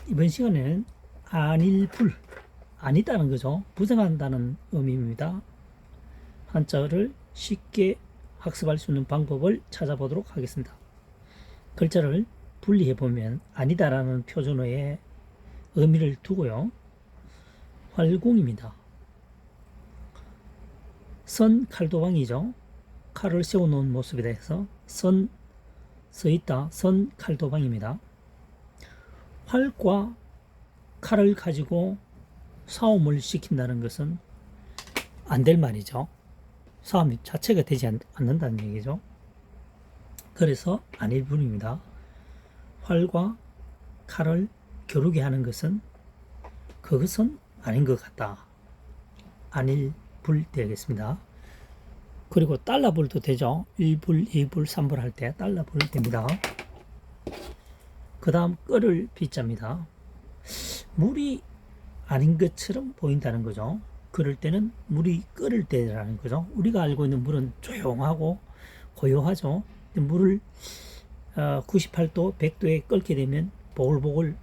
이번 시간에는 안일불, 아니다는 거죠. 부정한다는 의미입니다. 한자어를 쉽게 학습할 수 있는 방법을 찾아보도록 하겠습니다. 글자를 분리해 보면 아니다라는 표준어의 의미를 두고요. 활공입니다. 선 칼도방이죠. 칼을 세워놓은 모습이라 해서 선 서있다, 선 칼도방입니다. 활과 칼을 가지고 싸움을 시킨다는 것은 안 될 말이죠. 싸움 자체가 되지 않는다는 얘기죠. 그래서 안일불입니다. 활과 칼을 겨루게 하는 것은 그것은 아닌 것 같다. 안일불 되겠습니다. 그리고 달러불도 되죠. 1불, 2불, 3불 할 때 달러불 됩니다. 그 다음 끓을 비자입니다. 물이 아닌 것처럼 보인다는 거죠. 그럴 때는 물이 끓을 때라는 거죠. 우리가 알고 있는 물은 조용하고 고요하죠. 물을 98도, 100도에 끓게 되면 보글보글,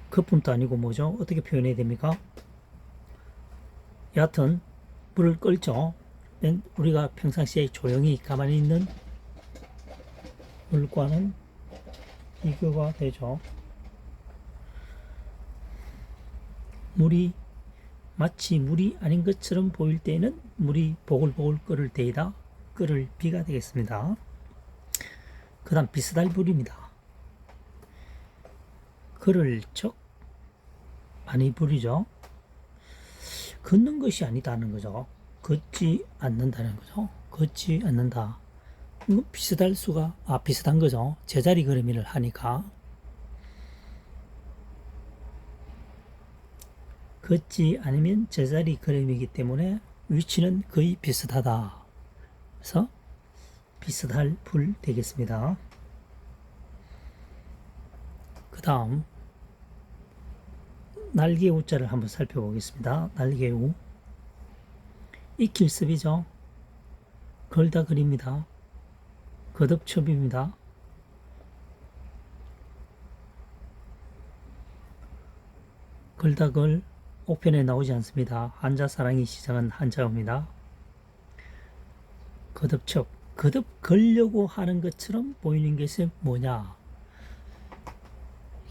거품도 아니고 뭐죠? 어떻게 표현해야 됩니까? 여하튼 물을 끓죠. 우리가 평상시에 조용히 가만히 있는 물과는 비교가 되죠. 마치 물이 아닌 것처럼 보일 때는 물이 보글보글 끓을 때이다. 끓을 비가 되겠습니다. 그 다음 비스달 불입니다. 끓을 적 아니 불이죠. 걷는 것이 아니다는 거죠. 걷지 않는다는 거죠. 걷지 않는다. 비슷할 수가 비슷한 거죠. 제자리 걸음이를 하니까 걷지 않으면 제자리 걸음이기 때문에 위치는 거의 비슷하다. 그래서 비슷할 불 되겠습니다. 그 다음 날개우자를 한번 살펴보겠습니다. 날개우 익힐습이죠. 걸다 그립니다. 거듭첩입니다. 걸다걸 옥편에 나오지 않습니다. 한자사랑이 시작한 한자어입니다. 거듭첩, 거듭 걸려고 하는 것처럼 보이는 것이 뭐냐?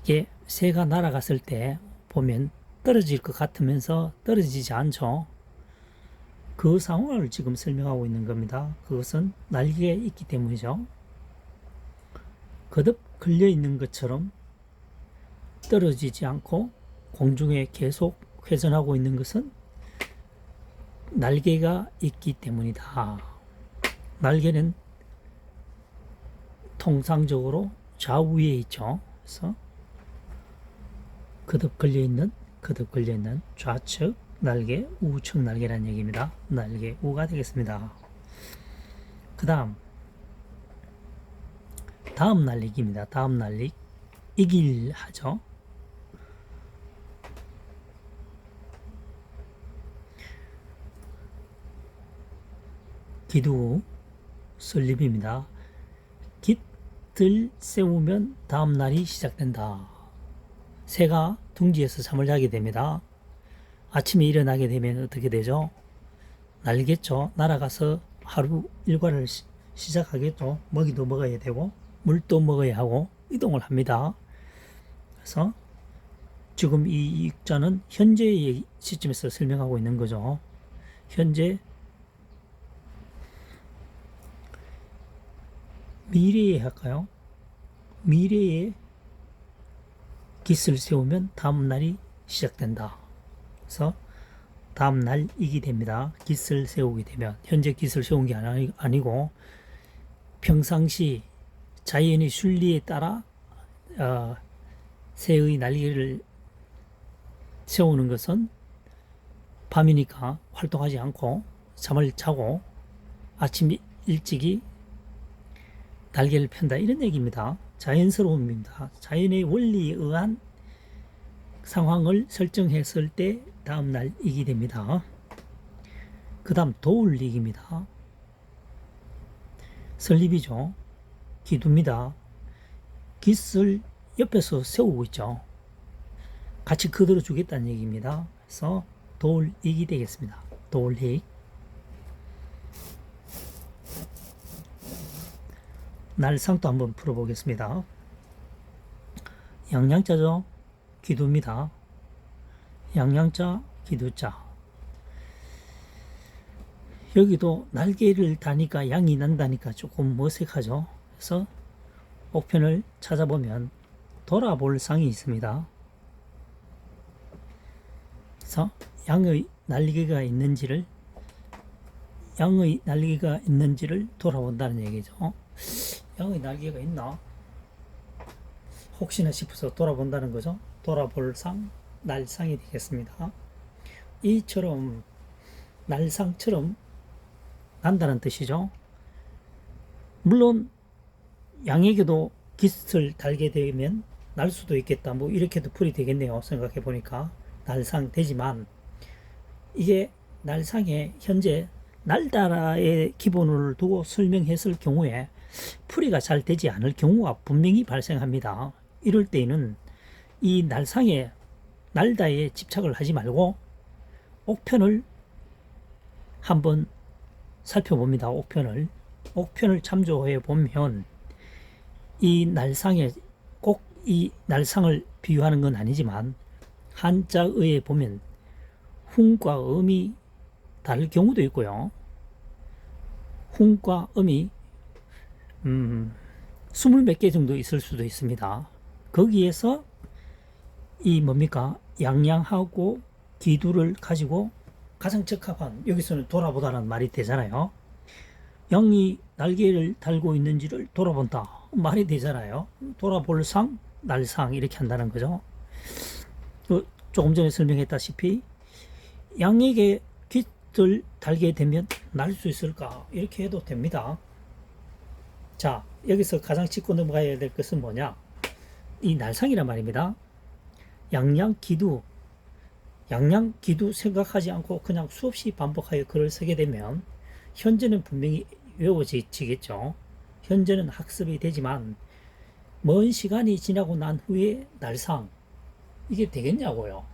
이게 새가 날아갔을 때 보면 떨어질 것 같으면서 떨어지지 않죠. 그 상황을 지금 설명하고 있는 겁니다. 그것은 날개가 있기 때문이죠. 거듭 걸려 있는 것처럼 떨어지지 않고 공중에 계속 회전하고 있는 것은 날개가 있기 때문이다. 날개는 통상적으로 좌우에 있죠. 그래서 거듭 걸려있는 좌측 날개, 우측 날개라는 얘기입니다. 날개, 우가 되겠습니다. 그 다음 날리기입니다. 다음 날리, 이길 하죠. 기두, 설립입니다. 깃들 세우면 다음 날이 시작된다. 새가 둥지에서 잠을 자게 됩니다. 아침에 일어나게 되면 어떻게 되죠? 날겠죠. 날아가서 하루 일과를 시작하겠죠. 먹이도 먹어야 되고 물도 먹어야 하고 이동을 합니다. 그래서 지금 이 익자는 현재의 시점에서 설명하고 있는 거죠. 현재 미래에 할까요? 미래에 깃을 세우면 다음 날이 시작된다. 그래서 다음 날이기 됩니다. 깃을 세우게 되면 현재 깃을 세운 게 아니고 평상시 자연의 순리에 따라 새의 날개를 세우는 것은 밤이니까 활동하지 않고 잠을 자고 아침 일찍이 날개를 편다 이런 얘기입니다. 자연스러움입니다. 자연의 원리에 의한 상황을 설정했을 때 다음 날이기 됩니다. 그 다음 깃을 옆에서 세우고 있죠. 같이 그대로 주겠다는 얘기입니다. 그래서 돌익이 되겠습니다. 돌익. 날상도 한번 풀어보겠습니다. 양양자죠. 기두입니다. 양양자, 기두자. 여기도 날개를 다니까 양이 난다니까 조금 어색하죠. 그래서 옥편을 찾아보면 돌아볼 상이 있습니다. 그래서 양의 날개가 있는지를 돌아본다는 얘기죠. 양의 날개가 있나? 혹시나 싶어서 돌아본다는 거죠. 돌아볼 상, 날상이 되겠습니다. 이처럼 날상처럼 난다는 뜻이죠. 물론 양에게도 깃을 달게 되면 날 수도 있겠다. 뭐 이렇게도 풀이 되겠네요. 생각해 보니까 날상 되지만 이게 날상에 현재 날다라의 기본을 두고 설명했을 경우에 풀이가 잘 되지 않을 경우가 분명히 발생합니다. 이럴 때에는 이 날상에 날다에 집착을 하지 말고 옥편을 한번 살펴봅니다. 옥편을 참조해 보면 이 날상에 꼭 이 날상을 비유하는 건 아니지만 한자의에 보면 훈과 음이 다를 경우도 있고요. 훈과 음이 20몇 개 정도 있을 수도 있습니다. 거기에서 이 뭡니까? 양양하고 기두를 가지고 가장 적합한, 여기서는 돌아보다라는 말이 되잖아요. 양이 날개를 달고 있는지를 돌아본다. 말이 되잖아요. 돌아볼 상, 날상 이렇게 한다는 거죠. 조금 전에 설명했다시피 양에게 깃을 달게 되면 날 수 있을까? 이렇게 해도 됩니다. 자, 여기서 가장 짚고 넘어가야 될 것은 뭐냐? 이 날상이란 말입니다. 양양기두 생각하지 않고 그냥 수없이 반복하여 글을 쓰게 되면 현재는 분명히 외워지겠죠. 현재는 학습이 되지만 먼 시간이 지나고 난 후에 날상, 이게 되겠냐고요.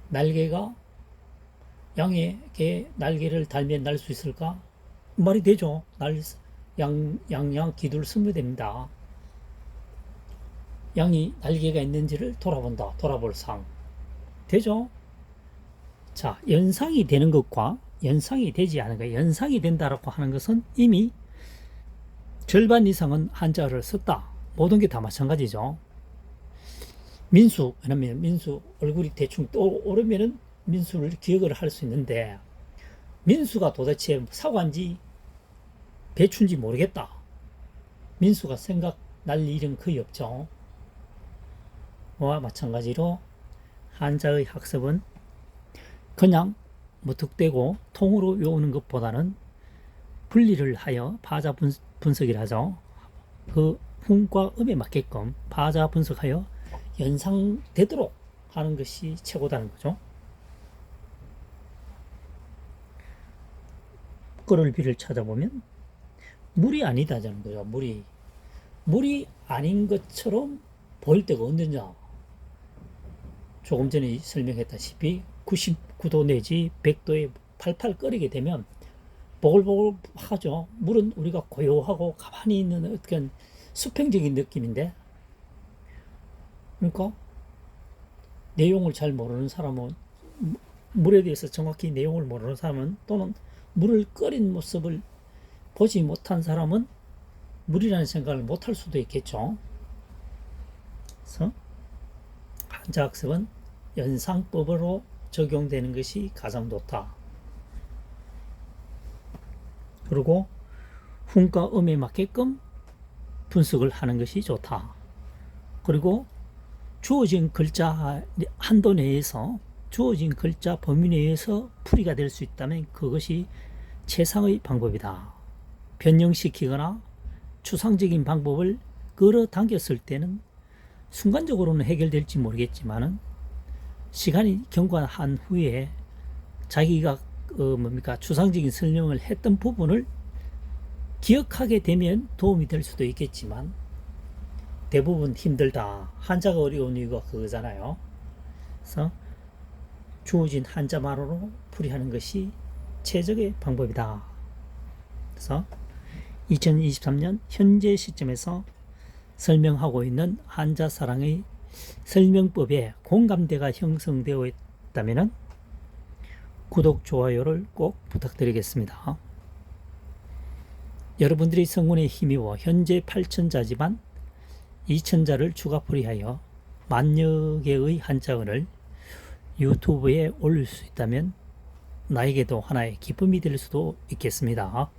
날개가 양에게 날개를 달면 날 수 있을까? 말이 되죠. 양양 기두를 쓰면 됩니다. 양이 날개가 있는지를 돌아본다. 돌아볼 상. 되죠? 자, 연상이 되는 것과 연상이 되지 않은 것. 연상이 된다라고 하는 것은 이미 절반 이상은 한자를 썼다. 모든 게 다 마찬가지죠. 민수, 왜냐면 민수 얼굴이 대충 떠오르면은 민수를 기억을 할 수 있는데 민수가 도대체 사과인지 배추인지 모르겠다. 민수가 생각날 일은 거의 없죠. 와 마찬가지로 한자의 학습은 그냥 무턱대고 통으로 외우는 것보다는 분리를 하여 파자 분석이라 하죠. 그 훈과 음에 맞게끔 파자 분석하여 연상되도록 하는 것이 최고다는 거죠. 끓을 비를 찾아보면 물이 아니다라는 거죠. 물이 아닌 것처럼 보일 때가 언제냐. 조금 전에 설명했다시피 99도 내지 100도에 팔팔 끓이게 되면 보글보글 하죠. 물은 우리가 고요하고 가만히 있는 어떤 수평적인 느낌인데, 그러니까 내용을 잘 모르는 사람은, 물에 대해서 정확히 내용을 모르는 사람은, 또는 물을 끓인 모습을 보지 못한 사람은 물이라는 생각을 못할 수도 있겠죠. 그래서 한자학습은 연상법으로 적용되는 것이 가장 좋다. 그리고 훈과 음에 맞게끔 분석을 하는 것이 좋다. 그리고 주어진 글자 한도 내에서, 주어진 글자 범위 내에서 풀이가 될 수 있다면 그것이 최상의 방법이다. 변형시키거나 추상적인 방법을 끌어당겼을 때는 순간적으로는 해결될지 모르겠지만은 시간이 경과한 후에 자기가 추상적인 설명을 했던 부분을 기억하게 되면 도움이 될 수도 있겠지만, 대부분 힘들다. 한자가 어려운 이유가 그거잖아요. 그래서 주어진 한자말로 풀이하는 것이 최적의 방법이다. 그래서 2023년 현재 시점에서 설명하고 있는 한자사랑의 설명법에 공감대가 형성되어 있다면 구독, 좋아요를 꼭 부탁드리겠습니다. 여러분들이 성원에 힘입어 현재 8천자지만 2천자를 추가 풀이하여 만여 개의 한자어를 유튜브에 올릴 수 있다면 나에게도 하나의 기쁨이 될 수도 있겠습니다.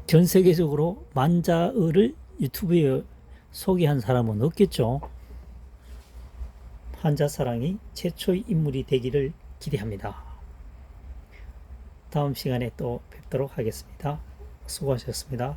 전 세계적으로 만자어를 유튜브에 소개한 사람은 없겠죠. 한자사랑이 최초의 인물이 되기를 기대합니다. 다음 시간에 또 뵙도록 하겠습니다. 수고하셨습니다.